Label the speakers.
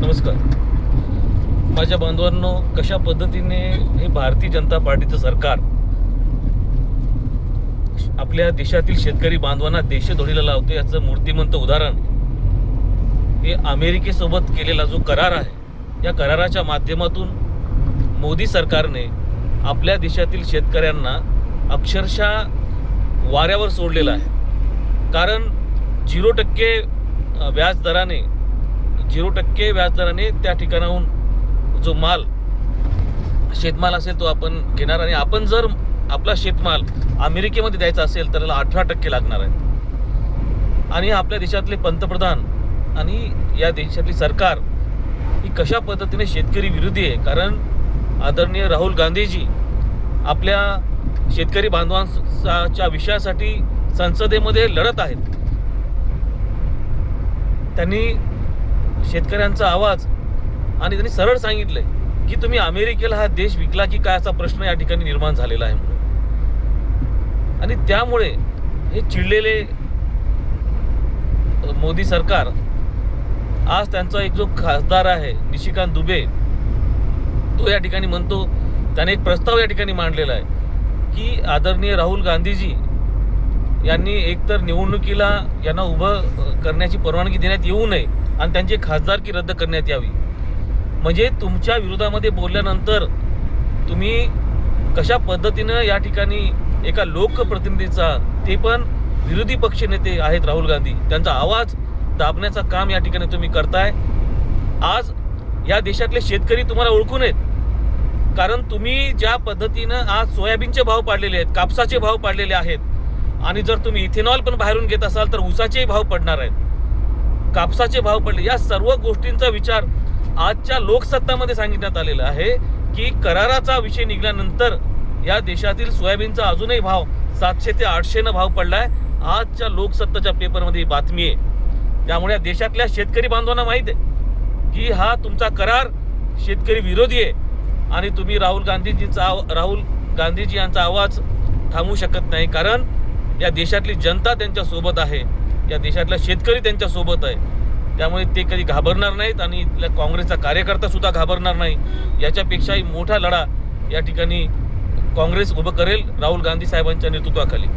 Speaker 1: नमस्कार. माझ्या बांधवांनो, कशा पद्धतीने हे भारतीय जनता पार्टीचं सरकार आपल्या देशातील शेतकरी बांधवांना देशद्रोहीला लावते याचं मूर्तिमंत उदाहरण हे अमेरिकेसोबत केलेला जो करार आहे, या कराराच्या माध्यमातून मोदी सरकारने आपल्या देशातील शेतकऱ्यांना अक्षरशः वाऱ्यावर सोडलेलं आहे. कारण 0% व्याजदराने त्या ठिकाणाहून जो माल शेतमाल असेल तो आपण घेणार, आणि आपण जर आपला शेतमाल अमेरिकेमध्ये द्यायचा असेल तर त्याला 18% लागणार आहे. आणि आपल्या देशातले पंतप्रधान आणि या देशातली सरकार ही कशा पद्धतीने शेतकरी विरोधी आहे. कारण आदरणीय राहुल गांधीजी आपल्या शेतकरी बांधवांच्या विषयासाठी संसदेमध्ये लढत आहेत. त्यांनी शेतकऱ्यांचा आवाज आणि त्यांनी सरळ सांगितलंय की तुम्ही अमेरिकेला हा देश विकला की काय, असा प्रश्न या ठिकाणी निर्माण झालेला आहे म्हणून. आणि त्यामुळे हे चिडलेले मोदी सरकार आज त्यांचा एक जो खासदार आहे निशिकांत दुबे, तो या ठिकाणी म्हणतो, त्याने एक प्रस्ताव या ठिकाणी मांडलेला आहे की आदरणीय राहुल गांधीजी यांनी एकतर निवडणुकीला यांना उभं करण्याची परवानगी देण्यात येऊ नये आणि त्यांची खासदारकी रद्द करण्यात यावी. म्हणजे तुमच्या विरोधामध्ये बोलल्यानंतर तुम्ही कशा पद्धतीनं या ठिकाणी एका लोकप्रतिनिधीचा, ते पण विरोधी पक्ष नेते आहेत राहुल गांधी, त्यांचा आवाज दाबण्याचं काम या ठिकाणी तुम्ही करताय. आज या देशातले शेतकरी तुम्हाला ओळखून आहेत. कारण तुम्ही ज्या पद्धतीनं आज सोयाबीनचे भाव पाडलेले आहेत, कापसाचे भाव पाडलेले आहेत, आणि जर तुम्ही इथेनॉल पण बाहेरून घेत असाल तर ऊसाचेही भाव पडणार आहेत, कापसाचे भाव पडले. या सर्व गोष्टींचा विचार आजच्या लोकसत्तामध्ये सांगण्यात आलेला आहे की कराराचा विषय निघाल्यानंतर या देशातील सोयाबीनचा अजूनही भाव 700 ते 800 भाव पडलाय. आजच्या लोकसत्ताच्या पेपरमध्ये ही बातमी आहे. त्यामुळे या देशातल्या शेतकरी बांधवांना माहीत आहे की हा तुमचा करार शेतकरी विरोधी आहे आणि तुम्ही राहुल गांधीजी यांचा आवाज थांबवू शकत नाही. कारण या देशातली जनता त्यांच्या सोबत आहे, या देशातला शेतकरी त्यांच्या सोबत आहे. त्यामुळे ते कधी घाबरणार नाहीत आणि इथल्या काँग्रेसचा कार्यकर्ता सुद्धा घाबरणार नाही. याच्यापेक्षाही मोठा लढा या ठिकाणी काँग्रेस उभं करेल राहुल गांधी साहेबांच्या नेतृत्वाखाली.